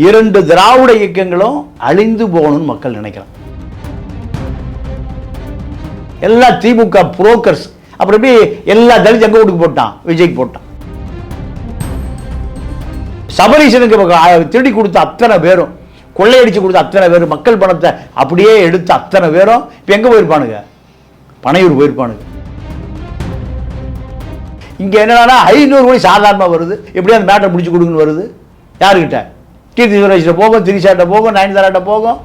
இரண்டு திராவிட இயக்கங்களும் அழிந்து போகணும்னு மக்கள் நினைக்கிறாங்க. எல்லா திமுக புரோக்கர்ஸ் அப்புறம் எல்லா தலித் எங்க வீட்டுக்கு போட்டான், விஜய்க்கு போட்டான். சபரீசனுக்கு திருடி கொடுத்த அத்தனை பேரும், கொள்ளையடிச்சு கொடுத்த அத்தனை பேரும், மக்கள் பணத்தை அப்படியே எடுத்த அத்தனை பேரும் இப்ப எங்க போயிருப்பானுங்க? பனையூர் போயிருப்பானுங்க. இங்க என்னன்னா 500 கோடி சாதாரணமா வருது. எப்படியா அந்த மேட்டை முடிச்சு கொடுக்குன்னு வருது. யாருக்கிட்ட? கீர்த்தி சுரேஷிட்ட போகும், திரிஷாட்ட போகும், நயன்தாராட்ட போகும்.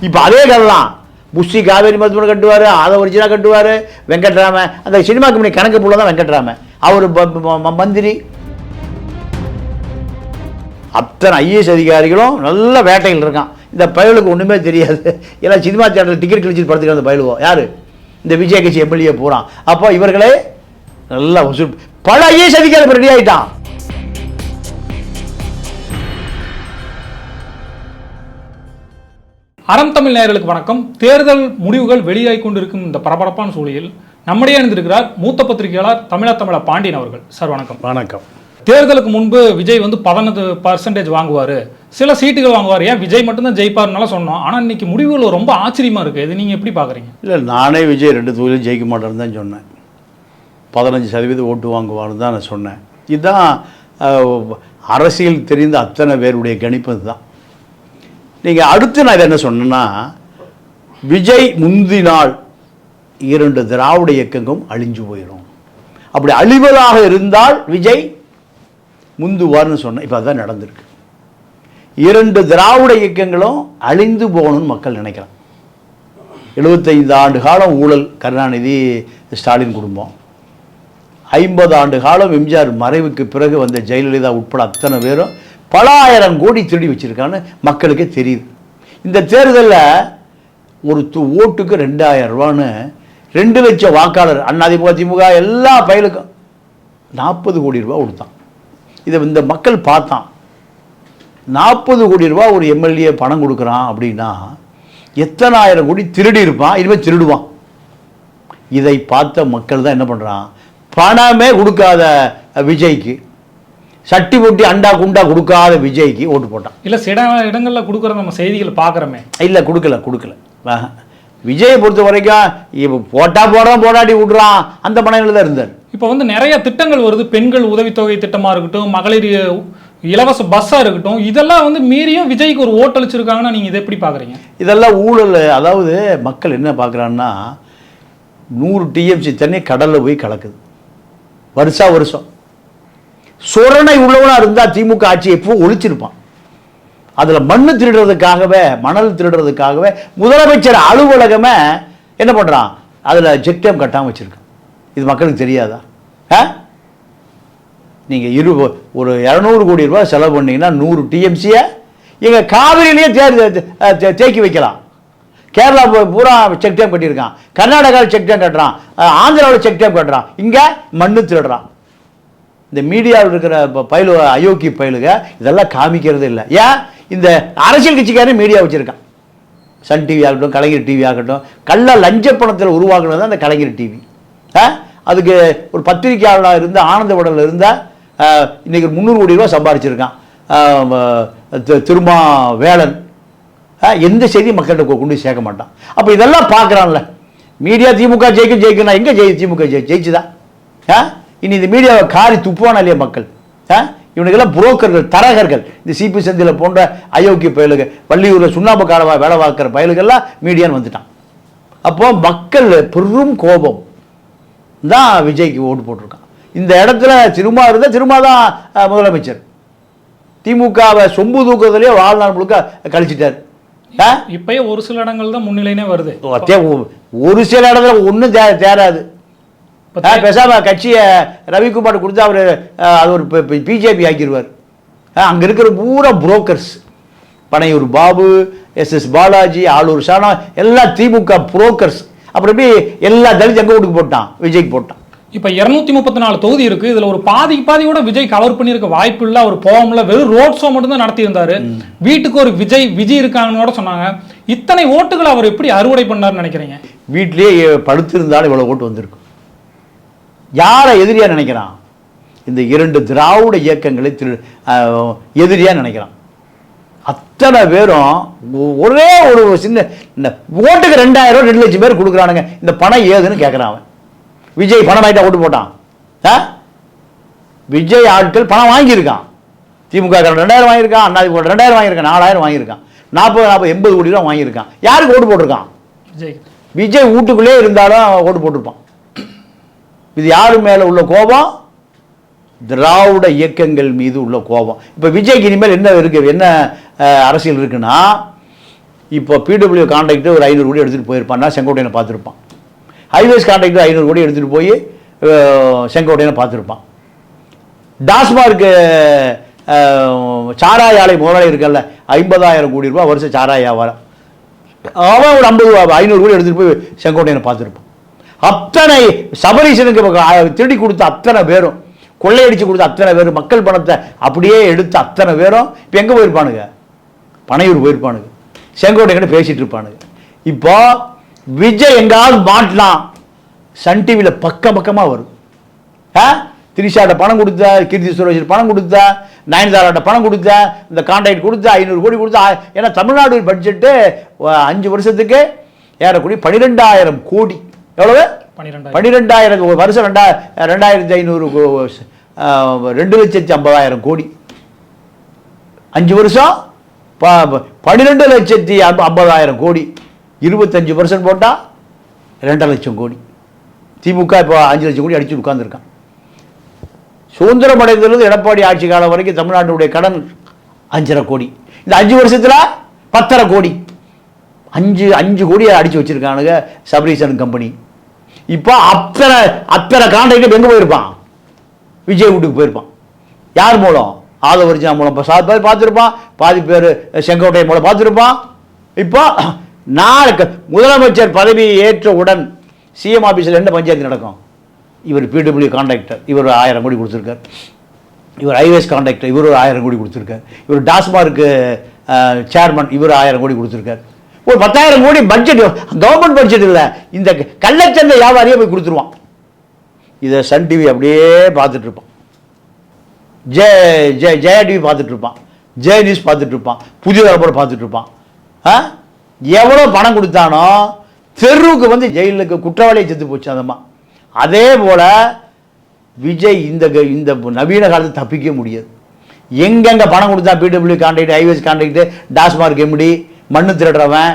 இப்ப அதே கதெல்லாம் புஷி காவேரி மருத்துவமனை கட்டுவாரு, அதை ஒரிஜினா கட்டுவாரு. வெங்கட்ராமன் அந்த சினிமா கம்பெனி கணக்கு போல தான் வெங்கட்ராமன், அவர் மந்திரி. அத்தனை ஐஏஎஸ் அதிகாரிகளும் நல்ல வேட்டைகள் இருக்கான். இந்த பயலுக்கு ஒண்ணுமே தெரியாது. எல்லாம் சினிமா தியேட்டர் டிக்கெட் கிழிச்சு படுத்துக்கிற அந்த பயலுவோ யாரு? இந்த விஜய் கட்சி எம்எல்ஏ போறான். அப்போ இவர்களே நல்லா பல ஐஏஎஸ் அதிகாரி ரெடி ஆயிட்டான். அறம் தமிழ் நேயர்களுக்கு வணக்கம். தேர்தல் முடிவுகள் வெளியாகி கொண்டிருக்கும் இந்த பரபரப்பான சூழலில் நம்முடைய இணைந்திருக்கிறார் மூத்த பத்திரிகையாளர் தமிழ பாண்டியன் அவர்கள். சார் வணக்கம். வணக்கம். தேர்தலுக்கு முன்பு விஜய் 18% வாங்குவாரு, சில சீட்டுகள் வாங்குவார், ஏன் விஜய் மட்டும்தான் ஜெயிப்பாருனால சொன்னோம். ஆனால் இன்னைக்கு முடிவுகள் ரொம்ப ஆச்சரியமா இருக்கு. இது நீங்க எப்படி பாக்குறீங்க? இல்லை, நானே விஜய் 2 தொகுதியிலும் ஜெயிக்க மாட்டேன்னு தான் சொன்னேன். 15% ஓட்டு வாங்குவார்னு தான் நான் சொன்னேன். இதுதான் அரசியல் தெரிந்த அத்தனை பேருடைய கணிப்பு தான். நீங்கள் அடுத்து நான் இதை என்ன சொன்னேன்னா, விஜய் முந்தினால் 2 திராவிட இயக்கங்களும் அழிஞ்சு போயிடும். அப்படி அழிவதாக இருந்தால் விஜய் முந்துவார்னு சொன்னேன். இப்போ அதுதான் நடந்திருக்கு. 2 திராவிட இயக்கங்களும் அழிந்து போகணும்னு மக்கள் நினைக்கிறாங்க. 75 ஆண்டு காலம் ஊழல் கருணாநிதி ஸ்டாலின் குடும்பம், 50 ஆண்டு காலம் எம்ஜிஆர் மறைவுக்கு பிறகு வந்த ஜெயலலிதா உட்பட அத்தனை பேரும் பல ஆயிரம் கோடி திருடி வச்சிருக்கான்னு மக்களுக்கே தெரியுது. இந்த தேர்தலில் ஒரு ஓட்டுக்கு 2000 ரூபான்னு 2 லட்சம் வாக்காளர் அதிமுக திமுக எல்லா பயலுக்கும் 40 கோடி ரூபா கொடுத்தான். இதை இந்த மக்கள் பார்த்தான். 40 கோடி ரூபா ஒரு எம்எல்ஏ பணம் கொடுக்குறான் அப்படின்னா எத்தனை ஆயிரம் கோடி திருடி இருப்பான், இனிமேல் திருடுவான். இதை பார்த்த மக்கள் தான் என்ன பண்ணுறான், பணமே கொடுக்காத விஜய்க்கு, சட்டி போட்டி அண்டா குண்டா கொடுக்காத விஜய்க்கு ஓட்டு போட்டான். இல்லை, சில இடங்களில் கொடுக்குற நம்ம செய்திகளை பார்க்குறோமே. இல்லை, கொடுக்கல. விஜயை பொறுத்த வரைக்கும் போடாட்டி விட்றான் அந்த மனநிலையில் தான் இருந்தார். இப்போ நிறைய திட்டங்கள் வருது. பெண்கள் உதவித்தொகை திட்டமாக இருக்கட்டும், மகளிர் இலவச பஸ்ஸாக இருக்கட்டும், இதெல்லாம் மீறியும் விஜய்க்கு ஒரு ஓட்டளிச்சிருக்காங்கன்னா நீங்கள் இதை எப்படி பார்க்குறீங்க? இதெல்லாம் ஊழல். அதாவது மக்கள் என்ன பார்க்குறாங்கன்னா, 100 டிஎம்சி தண்ணி கடலில் போய் கலக்குது வருஷம். சொரணை உள்ளவனாக இருந்தால் திமுக ஆட்சி எப்போ ஒழிச்சிருப்பான். அதில் மணல் திருடுறதுக்காகவே முதலமைச்சர் அலுவலகமே என்ன பண்ணுறான், அதில் செக்டம் கட்டாமல் வச்சுருக்கான். இது மக்களுக்கு தெரியாதா? நீங்கள் ஒரு 200 கோடி ரூபாய் செலவு பண்ணீங்கன்னா 100 டிஎம்சியை எங்கள் காவிரியிலேயே தேக்கி வைக்கலாம். கேரளா பூரா செக் டேம் கட்டியிருக்கான், கர்நாடகாவில் செக் டேம் கட்டுறான், ஆந்திராவில் செக் டேம் கட்டுறான், இங்கே மண்ணு திருடுறான். இந்த மீடியாவில் இருக்கிற அயோக்கிய பயலுக இதெல்லாம் காமிக்கிறது இல்லை. ஏன்? இந்த அரசியல் கட்சிக்காரன் மீடியா வச்சுருக்கான். சன் டிவி ஆகட்டும், கலைஞர் டிவி ஆகட்டும், கள்ள லஞ்ச பணத்தில் உருவாக்குனது தான் அந்த கலைஞர் டிவி. அதுக்கு ஒரு பத்திரிகையாளராக இருந்த ஆனந்த விடலில் இருந்தால் இன்றைக்கி 300 கோடி ரூபா சம்பாதிச்சிருக்கான் திருமா வேலன். எந்த செய்தியும் மக்கள்கிட்ட கொண்டு சேர்க்க மாட்டான். அப்போ இதெல்லாம் பார்க்குறான்ல மீடியா. திமுக ஜெயிக்கணும், எங்கே திமுக ஜெயிச்சுதா? இனி இந்த மீடியாவை காரி துப்புவானா இல்லையா மக்கள்? இவனுக்கெல்லாம் புரோக்கர்கள், தரகர்கள், இந்த சிபி செந்தில் போன்ற அயோக்கிய பயலுக, வள்ளியூரில் சுண்ணாம்பு காலவா வேலை பார்க்குற பயலுகள்லாம் மீடியான்னு வந்துட்டான். அப்போ மக்கள் பெரும் கோபம் தான் விஜய்க்கு ஓட்டு போட்டிருக்கான். இந்த இடத்துல திருமா இருந்தால் திருமா தான் முதலமைச்சர். திமுகவை சொம்பு தூக்கத்திலேயே வாழ்நாள் முழுக்க கழிச்சிட்டார். இப்பயே ஒரு சில இடங்கள் தான் முன்னிலைனே வருது. ஒரு சில இடத்துல ஒன்றும் தேராது. பேசாம கட்சியை ரவிக்குமார் கொடுத்து அவர் அது ஒரு பிஜேபி ஆக்கிடுவார். அங்கே இருக்கிற பூரா புரோக்கர்ஸ், பனையூர் பாபு, எஸ்எஸ் பாலாஜி, ஆளூர் சாணா, எல்லா திமுக புரோக்கர்ஸ். அப்புறம் எல்லா தலித் எங்க வீட்டுக்கு போட்டான், விஜய்க்கு போட்டான். இப்போ 234 தொகுதி இருக்கு. இதுல ஒரு பாதியோட விஜய் கவர் பண்ணியிருக்க வாய்ப்பு இல்லை. அவர் போகல, வெறும் ரோட் ஷோ மட்டும் தான் நடத்தி இருந்தாரு. வீட்டுக்கு ஒரு விஜய் இருக்காங்கன்னு சொன்னாங்க. இத்தனை ஓட்டுகளை அவர் எப்படி அறுவடை பண்ணாருன்னு நினைக்கிறீங்க? வீட்டிலேயே படுத்திருந்தாலும் இவ்வளவு ஓட்டு வந்திருக்கும். யாரை எதிரியா நினைக்கிறான்? இந்த 2 திராவிட இயக்கங்களை எதிரியாக நினைக்கிறான். அத்தனை பேரும் ஒரே ஒரு சின்ன ஓட்டுக்கு 2000 2 லட்சம் பேர் கொடுக்குறானுங்க. இந்த பணம் ஏதுன்னு கேட்குறான் அவன். விஜய் பணம் ஆகிட்டா ஓட்டு போட்டான். விஜய் ஆட்கள் பணம் வாங்கியிருக்கான். திமுக 2000 வாங்கியிருக்கான், அண்ணா 2000 வாங்கியிருக்கான், 4000 வாங்கியிருக்கான், 40 80 கோடி ரூபா வாங்கியிருக்கான். யாருக்கு ஓட்டு போட்டிருக்கான்? விஜய் வீட்டுக்குள்ளே இருந்தாலும் ஓட்டு போட்டிருப்பான். இது யாரு மேலே உள்ள கோபம்? திராவிட இயக்கங்கள் மீது உள்ள கோபம். இப்போ விஜய்க்கு இனிமேல் என்ன இருக்கு, என்ன அரசியல் இருக்குன்னா, இப்போ பிடபிள்யூ கான்ட்ராக்டர் ஒரு 500 கோடி எடுத்துகிட்டு போயிருப்பான்னா செங்கோட்டையனை பார்த்துருப்பான். ஹைவேஸ் கான்ட்ராக்டர் 500 கோடி எடுத்துகிட்டு போய் செங்கோட்டையனை பார்த்துருப்பான். டாஸ்மார்க்கு சாராய ஆலை முதலாளி இருக்கல்ல, 50,000 கோடி ரூபாய் வருஷம் சாராய வியாபாரம், அவன் ஒரு 500 கோடி எடுத்துகிட்டு போய் செங்கோட்டையனை பார்த்துருப்பான். அத்தனை சபரீசனுக்கு திருடி கொடுத்த அத்தனை பேரும், கொள்ளையடிச்சு கொடுத்த அத்தனை பேரும், மக்கள் பணத்தை அப்படியே எடுத்த அத்தனை பேரும் இப்போ எங்கே போயிருப்பானுங்க? பனையூர் போயிருப்பானுங்க, செங்கோட்டையன் பேசிட்டு இருப்பானுங்க. இப்போ விஜய் எங்காவது மாட்டலாம், சன் டிவியில் பக்கமாக வரும். திரிஷாட்ட பணம் கொடுத்த, கீர்த்தி சுரேஷ் பணம் கொடுத்த, நயன்தாராட்ட பணம் கொடுத்த, இந்த கான்ட்ராக்ட் கொடுத்த, 500 கோடி கொடுத்த. ஏன்னா தமிழ்நாடு பட்ஜெட்டு 5 வருஷத்துக்கு ஏறக்கூடிய 12,000 கோடி. எவ்வளவு? 12,000 வருஷம் 2,500 2,50,000 கோடி. 5 வருஷம் 12,50,000 கோடி. 25% போட்டால் 2 லட்சம் கோடி. திமுக இப்போ 5 லட்சம் கோடி அடிச்சு உட்கார்ந்துருக்கான். சுதந்திரம் அடைந்தது எடப்பாடி ஆட்சி காலம் வரைக்கும் தமிழ்நாட்டுடைய கடன் 5,5 கோடி. இந்த 5 வருஷத்தில் 10,5 கோடி. 5 கோடியை அடிச்சு வச்சிருக்கானுங்க சபரீசன் கம்பெனி. இப்போ அத்தனை கான்ட்ராக்ட் எங்கே போயிருப்பான்? விஜய் வீட்டுக்கு போயிருப்பான். யார் மூலம்? ஆதவர்ஜனா மூலம் பார்த்துருப்பான், பாதி பேர் செங்கோட்டையன் மூலம் பார்த்துருப்பான். இப்போ முதலமைச்சர் பதவி ஏற்றவுடன் சிஎம் ஆஃபீஸில் என்ன பஞ்சாயத்து நடக்கும்? இவர் பிடபிள்யூ கான்ட்ராக்டர், இவர் 1000 கோடி கொடுத்துருக்கார். இவர் ஹைவேஸ் கான்ட்ராக்டர், இவர் 1000 கோடி கொடுத்துருக்கார். இவர் டாஸ்மார்க்கு சேர்மன், இவர் 1000 கோடி கொடுத்துருக்கார். ஒரு 10,000 கோடி பட்ஜெட், கவர்மெண்ட் பட்ஜெட் இல்லை, இந்த கள்ளச்சந்தை வியாபாரியே போய் கொடுத்துருவான். இதை சன் டிவி அப்படியே பார்த்துட்டு இருப்பான், ஜெயா டிவி பார்த்துட்டு இருப்பான், ஜெய நியூஸ் பார்த்துட்டு இருப்பான், புதிய தலைமுறை பார்த்துட்டு இருப்பான். எவ்வளோ பணம் கொடுத்தானோ தெருவுக்கு வந்து ஜெயிலுக்கு குற்றவாளியை செத்து போச்சு அதம்மா. அதே போல் விஜய் இந்த நவீன காலத்தை தப்பிக்க முடியாது. எங்கெங்கே பணம் கொடுத்தா PWD contract, highways contract, TASMAC MD, மண்ணு திருடுறவன்,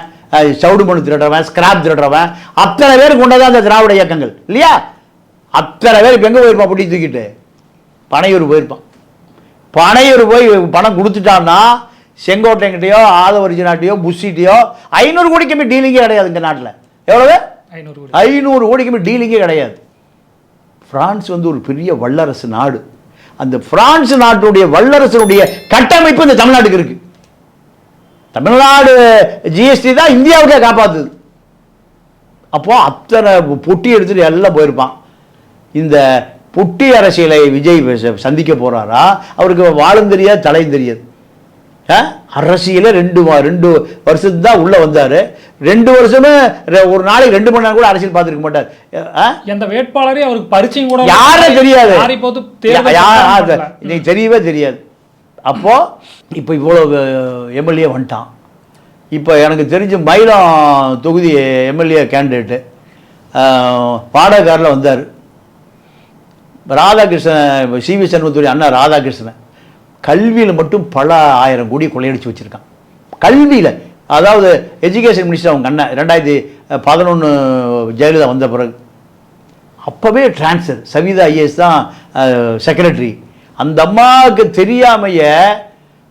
சவுடு மண்ணு திருடுறவன், ஸ்கிராப் திருடுறவன், அத்தனை பேர் கொண்டதான் அந்த திராவிட இயக்கங்கள் இல்லையா? அத்தனை பேர் இப்போ எங்கே போயிருப்பான்? பொட்டி தூக்கிட்டு பனையூர் போயிருப்பான். பனையூர் போய் பணம் கொடுத்துட்டான்னா செங்கோட்டையன்கிட்டயோ ஆதவர்ஜனாட்டையோ புஷிட்டையோ 500 கோடிக்கு போய் டீலிங்கே கிடையாது இந்த நாட்டில். எவ்வளவு? 500 கோடிக்கு போய் டீலிங்கே கிடையாது. பிரான்ஸ் வந்து ஒரு பெரிய வல்லரசு நாடு. அந்த பிரான்ஸ் நாட்டுடைய வல்லரசனுடைய கட்டமைப்பு இந்த தமிழ்நாட்டுக்கு இருக்கு. தமிழ்நாடு ஜிஎஸ்டி தான் இந்தியாவுக்கே காப்பாத்துது. அப்போ அத்தனை பொட்டி எடுத்துட்டு எல்லாம் போயிருப்பான். இந்த பொட்டி அரசியலை விஜய் சந்திக்க போறாரா? அவருக்கு வாழும் தெரியாது, தலையும் தெரியாது. அரசியல 2 வருஷத்துக்கு தான் உள்ள வந்தாரு. 2 வருஷமே ஒரு நாளைக்கு 2 மணி நேரம் கூட அரசியல் பார்த்துருக்க மாட்டார். எந்த வேட்பாளரே அவருக்கு பரிச்சயம் கூட யாரே தெரியாது, இன்னைக்கு தெரியவே தெரியாது. அப்போ இப்போ இவ்வளோ எம்எல்ஏ வந்துட்டான். இப்போ எனக்கு தெரிஞ்ச மயிலம் தொகுதி எம்எல்ஏ கேண்டிடேட்டு வாடகை காரில் வந்தார். ராதாகிருஷ்ணன், சிவி சண்முகத்துடைய அண்ணா ராதாகிருஷ்ணன் கல்வியில் மட்டும் பல 1000 கோடி கொள்ளையடிச்சு வச்சுருக்கான். கல்வியில், அதாவது எஜுகேஷன் மினிஸ்டர் அவங்க அண்ணன் 2011 ஜெயலலிதா வந்த பிறகு அப்போவே டிரான்ஸ்ஃபர். சவிதா ஐஏஎஸ் தான் செக்ரட்டரி. அந்த அம்மாவுக்கு தெரியாமைய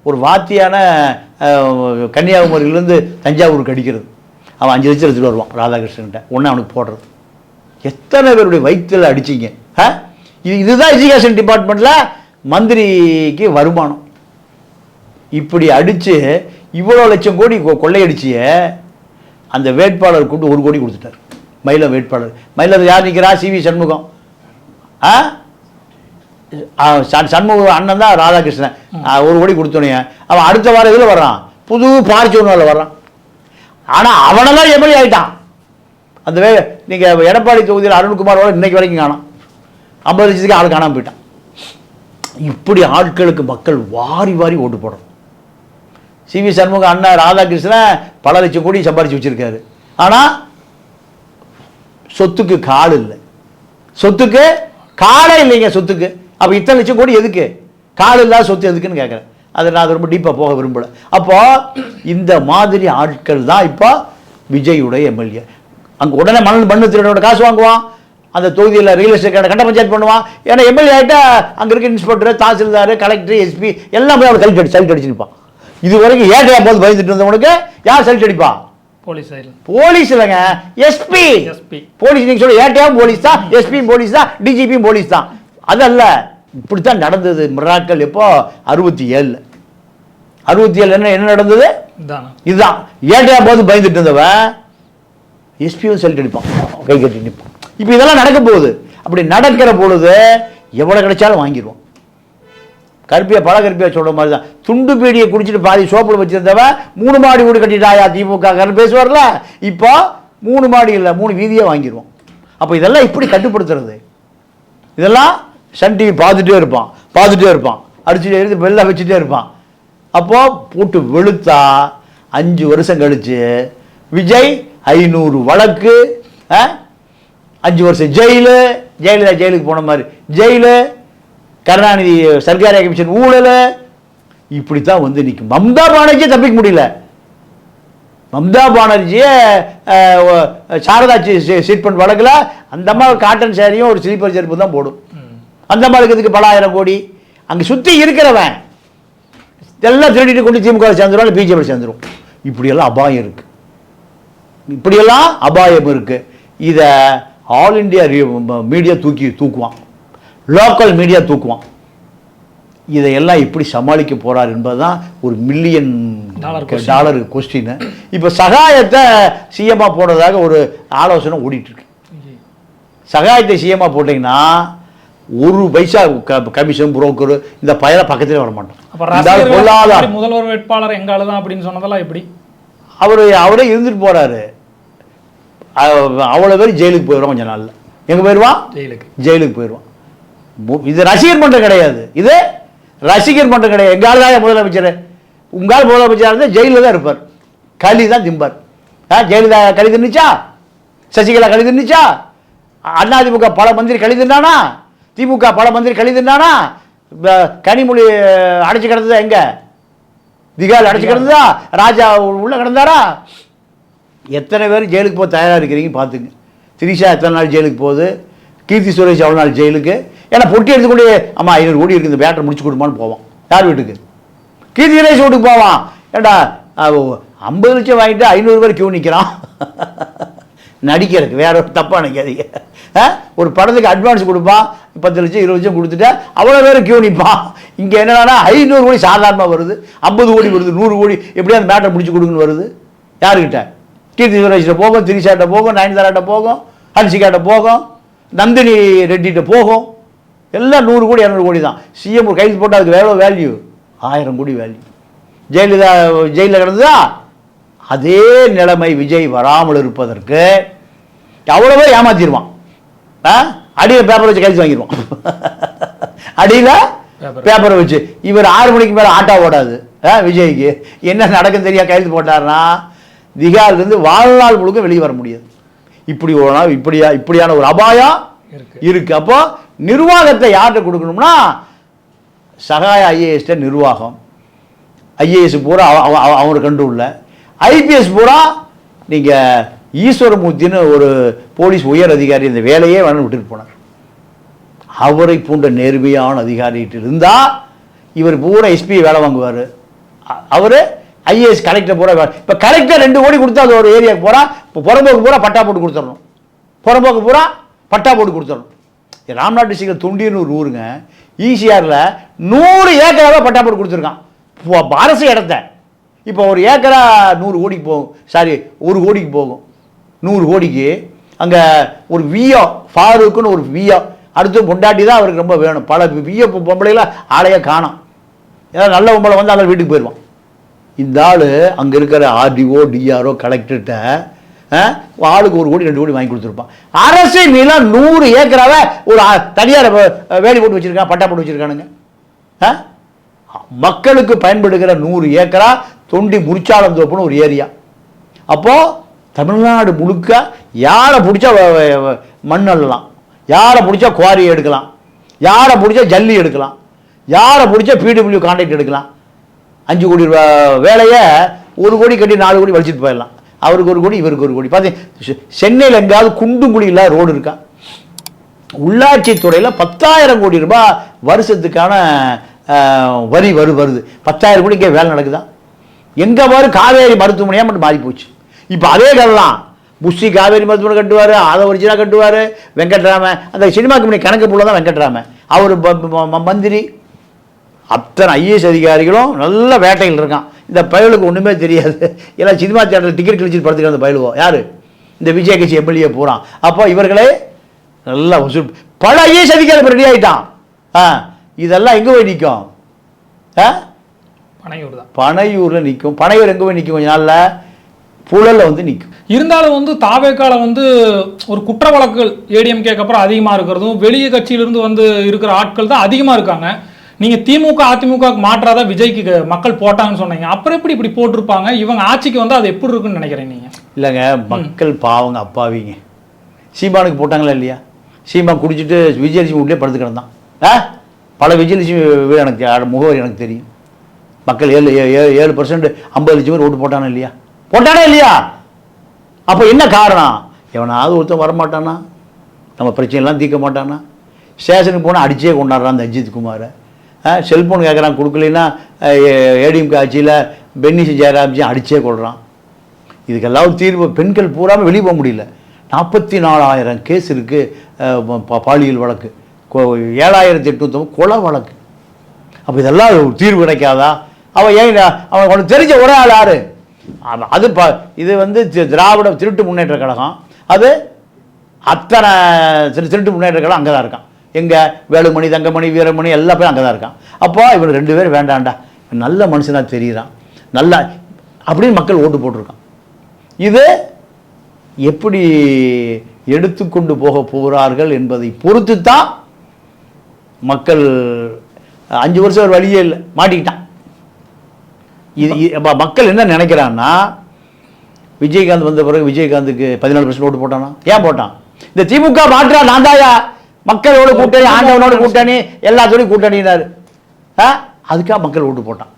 ஒரு வாத்தியான கன்னியாகுமரியிலேருந்து தஞ்சாவூருக்கு அடிக்கிறது. அவன் 5 லட்சம் எடுத்துகிட்டு வருவான் ராதாகிருஷ்ணன்கிட்ட, ஒன்று அவனுக்கு போடுறது. எத்தனை பேருடைய வயிற்றில் அடிச்சிங்க? இதுதான் எஜுகேஷன் டிபார்ட்மெண்ட்டில் மந்திரிக்கு வருமானம். இப்படி அடித்து இவ்வளோ லட்சம் கோடி கொள்ளையடிச்சிய அந்த வேட்பாளர் கூட்டு 1 கோடி கொடுத்துட்டார். மயிலம் வேட்பாளர், மயிலம் யார் நிற்கிறா? சிவி சண்முகம். சண்முகம் அண்ணன் தான் ராதாகிருஷ்ணன். 1 கோடி கொடுத்தோனே அவன் அடுத்த வாரம் இதில் வர்றான், புது பார்ச்சூனில் வர்றான். ஆனால் அவனெல்லாம் எப்படி ஆகிட்டான்? அந்த நீங்கள் எடப்பாடி தொகுதியில் அருண்குமாரோட இன்னைக்கு வரைக்கும் காணோம். 50 லட்சத்துக்கு ஆள் காணாமல் போயிட்டான். இப்படி ஆட்களுக்கு மக்கள் வாரி வாரி ஓட்டு போடணும். சிவி சண்முகம் அண்ணா ராதாகிருஷ்ணன் பல லட்சம் கோடி சம்பாரிச்சு வச்சிருக்காரு. ஆனால் சொத்துக்கு கால் இல்லை, சொத்துக்கு காலே இல்லைங்க சொத்துக்கு. அப்போ இத்தனை லட்சம் கோடி எதுக்கு? கால் இல்லாத சொத்து எதுக்குன்னு கேட்குறேன். அதை நான் ரொம்ப டீப்பாக போக விரும்பலை. அப்போ இந்த மாதிரி ஆட்கள் தான் இப்போ விஜயுடைய எம்எல்ஏ. அங்கே உடனே மண்ணு திருடனோட காசு வாங்குவான், அந்த தொகுதியில் ரியல் எஸ்டேட் கட்ட பஞ்சாயத்து பண்ணுவான். ஏன்னா எம்எல்ஏ ஆகிட்டா அங்கே இருக்க இன்ஸ்பெக்டர், தாசில்தார், கலெக்டர், எஸ்பி எல்லாம் போய் அவனை சல்ட் அடிச்சு நிற்பான். இது வரைக்கும் ஏட்டையா போது பயந்துட்டு இருந்தவனுக்கு யார் சல்ட் அடிப்பா? போலீஸ் இல்லைங்க, எஸ்பி. போலீஸ் நீங்க சொல்ல ஏட்டையாவும் போலீஸ் தான், எஸ்பியும் போலீஸ் தான், டிஜிபியும் போலீஸ் தான். அதல்ல, இப்படித்தான் நடந்தது மிராக்கள். எப்போ 67 என்ன நடந்தது? இதுதான். ஏட்டையா போது பயந்துட்டு இருந்தவன் எஸ்பியும் சல்ட் அடிப்பான், கை கட்டி நிற்பான். இப்போ இதெல்லாம் நடக்க போகுது. அப்படி நடக்கிற பொழுது எவ்வளோ கிடைச்சாலும் வாங்கிடுவோம். கருப்பியா பல கருப்பியா சொல்ற மாதிரி தான். துண்டு பீடியை குடிச்சிட்டு பாதி சோப்பில் வச்சிருந்தவன் 3 மாடி வீடு கட்டிட்டாயா திமுக பேசுவார்ல, இப்போ 3 மாடி இல்லை 3 வீதியே வாங்கிடுவோம். அப்போ இதெல்லாம் இப்படி கட்டுப்படுத்துறது? இதெல்லாம் சன் டிவி பார்த்துட்டே இருப்பான், அடிச்சுட்டே இருந்து வெள்ளை வச்சுட்டே இருப்பான். அப்போ போட்டு வெளுத்தா 5 வருஷம் கழிச்சு விஜய் 500 வழக்கு, 5 வருஷம் ஜெயிலு, ஜெயிலுக்கு போன மாதிரி ஜெயிலு, கருணாநிதி சர்க்காரி கமிஷன் ஊழல், இப்படித்தான் வந்து நிற்கும். மம்தா பானர்ஜியை தப்பிக்க முடியல. மம்தா பானர்ஜியை சாரதா சீட் பண்ண வழக்கில் அந்த அம்மா காட்டன் சேரியும் ஒரு ஸ்லீப்பர் செருப்பு தான் போடும். அந்த அம்மாவுக்கு இதுக்கு பல ஆயிரம் கோடி. அங்கே சுற்றி இருக்கிறவன் எல்லாம் திருடிட்டு கொண்டு திமுக சேர்ந்துடும், பிஜேபி சேர்ந்துடும். இப்படியெல்லாம் அபாயம் இருக்கு, இப்படியெல்லாம் அபாயம் இருக்கு. இதை ஆல் இண்டியா மீடியா தூக்குவான், லோக்கல் மீடியா தூக்குவான். இதையெல்லாம் எப்படி சமாளிக்க போறார் என்பதுதான் ஒரு $1 மில்லியன் கொஸ்டின். இப்போ சகாயத்தை சிஎம்மா போடுறதாக ஒரு ஆலோசனை ஓடிட்டு இருக்கு. சகாயத்தை சிஎம்மா போட்டீங்கன்னா 1 பைசா கமிஷன் புரோக்கர் இந்த பயல பக்கத்திலே வர மாட்டோம். முதல்வர் வேட்பாளர் எங்கால தான் அப்படின்னு சொன்னதெல்லாம் எப்படி? அவரே இருந்துட்டு போறாரு. அவ்வளோ பேர் ஜெயிலுக்கு போயிடுவான். கொஞ்ச நாள்ல எங்க போயிடுவான்? ஜெயிலுக்கு போயிடுவான். இது ரசிகர் மன்றம் கிடையாது, இது ரசிகர் மன்றம் கிடையாது. எங்கால தான் முதலமைச்சர், உங்கால் முதலமைச்சர் இருந்தால் ஜெயிலில் தான் இருப்பார், களி தான் திம்பார். ஜெயலலிதா களி தின்னுச்சா? சசிகலா களி தின்னுச்சா? அதிமுக பல மந்திரி களி தின்னானா? திமுக பல மந்திரி களி தின்னானா? கனிமொழி அடைச்சு கிடந்ததா? எங்க திகால் அடைச்சு கிடந்ததா? ராஜா உள்ள கிடந்தாரா? எத்தனை பேர் ஜெயிலுக்கு போக தயாராக இருக்கிறீங்க பார்த்துங்க. திரிஷா எத்தனை நாள் ஜெயிலுக்கு போகுது? கீர்த்தி சுரேஷ் எவ்வளோ நாள் ஜெயிலுக்கு? ஏன்னா பொட்டி எடுத்துக்கொண்டு அம்மா 500 கோடி இருக்குது, இந்த பேட்டரை முடிச்சு கொடுமான்னு போவான். யார் வீட்டுக்கு? கீர்த்தி சுரேஷ் வீட்டுக்கு போவான். ஏண்டா 50 லட்சம் வாங்கிட்டு 500 பேர் கியூ நிற்கிறான் நடிக்கிறதுக்கு. வேற ஒரு தப்பாக நினைக்காதீங்க. ஒரு படத்துக்கு அட்வான்ஸ் கொடுப்பான், 10 லட்சம் 20 லட்சம் கொடுத்துட்டா அவ்வளோ பேர் கியூ நிற்பான். இங்கே என்னன்னா 500 கோடி சாதாரணமாக வருது, 50 கோடி வருது, 100 கோடி எப்படியா அந்த மேட்டரை முடிச்சு கொடுக்குன்னு வருது. யாருக்கிட்ட? கீர்த்தி சுரேஷ்கிட்ட போகும், திரிஷாட்ட போகும், நயன்தாராட்ட போகும், ஹன்சிகாட்ட போகும், நந்தினி ரெட்டிகிட்ட போகும். எல்லாம் 100 கோடி 200 கோடி தான். சிஎம் ஒரு கைது போட்டால் அதுக்கு எவ்வளோ வேல்யூ? 1000 கோடி வேல்யூ. ஜெயலலிதா ஜெயிலில் கிடந்ததா? அதே நிலைமை விஜய் வராமல் இருப்பதற்கு அவ்வளவோ ஏமாத்திடுவான். அடியில் பேப்பரை வச்சு கைது வாங்கிடுவான். அடியில் பேப்பரை வச்சு இவர் 6 மணிக்கு மேலே ஆட்டோ ஓடாது. விஜய்க்கு என்ன நடக்குன்னு தெரியா கைது போட்டார்னா திகாலிருந்து வாழ்நாள் முழுக்க வெளியே வர முடியாது. இப்படியான ஒரு அபாயம் இருக்கு. அப்போ நிர்வாகத்தை யார்கிட்ட கொடுக்கணும்னா சகாய ஐஏஎஸ் நிர்வாகம். ஐஏஎஸ் பூரா அவங்க கண்ட்ரோல்ல, ஐபிஎஸ் பூரா நீங்க ஈஸ்வரமூர்த்தின்னு ஒரு போலீஸ் உயர் அதிகாரி இந்த வேலையே வேணும் விட்டுட்டு போனார். அவரை போன்ற நேர்மையான அதிகாரிகிட்ட இருந்தா இவர் பூரா எஸ்பி வேலை வாங்குவார். அவரு ஐஏஎஸ் கலெக்டர் பூரா இப்போ கலெக்டர் 2 கோடி கொடுத்தா அது ஒரு ஏரியாவுக்கு போறா. இப்போ புறம்போக்கு பூரா பட்டா போட்டு கொடுத்துடணும். புறம்போக்கு பூரா பட்டா போட்டு கொடுத்துடணும். ராம்நாத் டிஸ்ட்ரிக்டில் தொண்டின்னு ஒரு ஊருங்க, ஈசிஆரில் 100 ஏக்கராக பட்டா போட்டு கொடுத்துருக்கான் அரசு இடத்த. இப்போ ஒரு ஏக்கரா 100 கோடிக்கு போகும், சாரி 1 கோடிக்கு போகும். 100 கோடிக்கு அங்கே ஒரு வியோ ஃபாரூக்குன்னு ஒரு வியோ, அடுத்து பொண்டாட்டி தான் அவருக்கு ரொம்ப வேணும். பல வியோ பொம்பளைகளை ஆளையாக காணும். ஏதாவது நல்ல பொம்பளை வந்து அந்த வீட்டுக்கு போயிடுவான். இந்த ஆள் அங்கே இருக்கிற ஆர்டிஓ டிஆர்ஓ கலெக்டர்கிட்ட ஆளுக்கு 1 கோடி 2 கோடி வாங்கி கொடுத்துருப்பான். அரசு நிலம் 100 ஏக்கராவை ஒரு தனியார் வேலி போட்டு வச்சிருக்கான், பட்டா போட்டு வச்சிருக்கானுங்க. மக்களுக்கு பயன்படுகிற 100 ஏக்கரா தொண்டி முறிச்சாலந்தோப்புன்னு ஒரு ஏரியா. அப்போது தமிழ்நாடு முழுக்க யாரை பிடிச்சா மண் அள்ளலாம், யாரை பிடிச்சா குவாரி எடுக்கலாம், யாரை பிடிச்சா ஜல்லி எடுக்கலாம், யாரை பிடிச்சா பிடபிள்யூ கான்ட்ராக்ட் எடுக்கலாம். 5 கோடி ரூபா வேலையை 1 கோடி கட்டி 4 கோடி வலிச்சிட்டு போயிடலாம். அவருக்கு 1 கோடி, இவருக்கு 1 கோடி. பார்த்து சென்னையில் எங்கேயாவது குண்டுங்குழி இல்லாத ரோடு இருக்கா? உள்ளாட்சித்துறையில் 10,000 கோடி ரூபாய் வருஷத்துக்கான வரி வருது. 10,000 கோடி இங்கே வேலை நடக்குதா? எங்கே பாரு காவேரி மருத்துவமனையாக மட்டும் மாறி போச்சு. இப்போ அதே கதெல்லாம் புஷி காவேரி மருத்துவமனை கட்டுவார், அதை ஒரிஜினா கட்டுவார். வெங்கட்ராமன் அந்த சினிமா கம்பெனி கணக்கு புள்ள தான் வெங்கட்ராமன், அவர் மந்திரி. அத்தனை ஐஏஎஸ் அதிகாரிகளும் நல்ல வேட்டையில் இருக்கான். இந்த பயலுக்கு ஒன்றுமே தெரியாது. எல்லாம் சினிமா தேட்டரில் டிக்கெட் கிழிச்சிட்டு படுத்துக்கிற அந்த பயலுவோ யார்? இந்த விஜய் கட்சி எம்எல்ஏ போகிறான். அப்போ இவர்களே நல்லா வசூல். பல ஐஏஎஸ் அதிகாரி ரெடி ஆகிட்டான். இதெல்லாம் எங்கே போய் நிற்கும்? பனையூர் தான். பனையூரில் நிற்கும். பனையூர் எங்கே போய் நிற்கும்? கொஞ்ச நாளில் புழலில் வந்து நிற்கும். இருந்தாலும் தாவேக்கால ஒரு குற்ற வழக்குகள் ஏடிஎம்கேக்கு அப்புறம் அதிகமாக இருக்கிறதும், வெளியே கட்சியிலிருந்து இருக்கிற ஆட்கள் தான் அதிகமாக இருக்காங்க. நீங்கள் திமுக அதிமுக மாற்றாத விஜய்க்கு மக்கள் போட்டாங்கன்னு சொன்னீங்க. அப்புறம் எப்படி இப்படி போட்டிருப்பாங்க? இவங்க ஆட்சிக்கு அது எப்படி இருக்குன்னு நினைக்கிறேன் நீங்கள்? இல்லைங்க, மக்கள் பாவங்க, அப்பாவிங்க. சீமானுக்கு போட்டாங்களா இல்லையா? சீமான் குடிச்சிட்டு விஜயலட்சுமி வீட்லேயே படுத்து கிடந்தான். பல விஜயலட்சுமி வீடு எனக்கு முகவரி எனக்கு தெரியும். மக்கள் 7% 50 லட்சம் பேர் ஓட்டு போட்டானே இல்லையா? போட்டானே இல்லையா? அப்போ என்ன காரணம்? எவனாவது ஒருத்தன் வரமாட்டானா? நம்ம பிரச்சனைலாம் தீர்க்க மாட்டானா? ஸ்டேஷனுக்கு போனால் அடிச்சே கொண்டாடுறான் அந்த அஜித் குமாரை. செல்ஃபோன் கேட்குறான், கொடுக்கலன்னா ஏடிஎம்கே ஆட்சியில் பென்னிசி ஜெயராம்ஜி அடிச்சே கொள்கிறான். இதுக்கெல்லாம் தீர்வு. பெண்கள் பூராமல் வெளியே போக முடியல. 44,000 கேஸ் இருக்குது பாலியல் வழக்கு, 7,800 கொலை வழக்கு. அப்போ இதெல்லாம் தீர்வு கிடைக்காதா? அவன் ஏன் அவன் உனக்கு தெரிஞ்ச ஒரே ஆள் யார்? அது இது திராவிட திருட்டு முன்னேற்ற கழகம். அது அத்தனை திருட்டு முன்னேற்ற கழகம் அங்கே தான் இருக்கான். எங்கே? வேலுமணி, தங்கமணி, வீரமணி எல்லா பேரும் அங்கே தான் இருக்கான். அப்போ இவன் 2 பேர் வேண்டாண்டா, நல்ல மனுஷனாக தெரியுறான், நல்லா அப்படின்னு மக்கள் ஓட்டு போட்டிருக்கான். இது எப்படி எடுத்துக்கொண்டு போக போகிறார்கள் என்பதை பொறுத்து தான் மக்கள். 5 வருஷம் ஒரு வழியே இல்லை, மாட்டிக்கிட்டான். இது மக்கள் என்ன நினைக்கிறான்னா, விஜயகாந்த் வந்த பிறகு விஜயகாந்துக்கு 14% ஓட்டு போட்டானா? ஏன் போட்டான்? இந்த திமுக மாற்றா நான் தாயா, மக்களோட கூட்டணி, ஆண்டவனோட கூட்டணி, எல்லாத்தோடையும் கூட்டணினாரு. அதுக்காக மக்கள் ஓட்டு போட்டான்.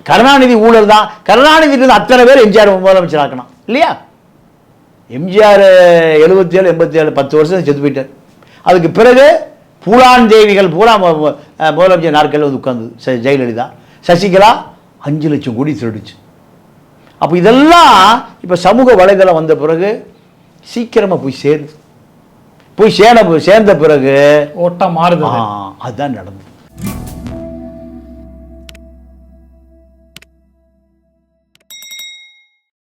கருணாநிதி ஊழல் தான். கருணாநிதி அத்தனை பேர் எம்ஜிஆர் முதலமைச்சர் ஆக்கணும் இல்லையா? எம்ஜிஆர் 77 87 10 வருஷம் செத்து போயிட்டார். அதுக்கு பிறகு பூலான் தேவிகள் பூரா முதலமைச்சர் நாற்காலில் உட்கார்ந்து ஜெயலலிதா, சசிகலா 5 லட்சம் கோடி திருடுச்சு. அப்போ இதெல்லாம் இப்போ சமூக வலைதளம் வந்த பிறகு சீக்கிரமாக போய் சேர்ந்த பிறகு ஓட்டா மாறுது. அதுதான் நடந்தது.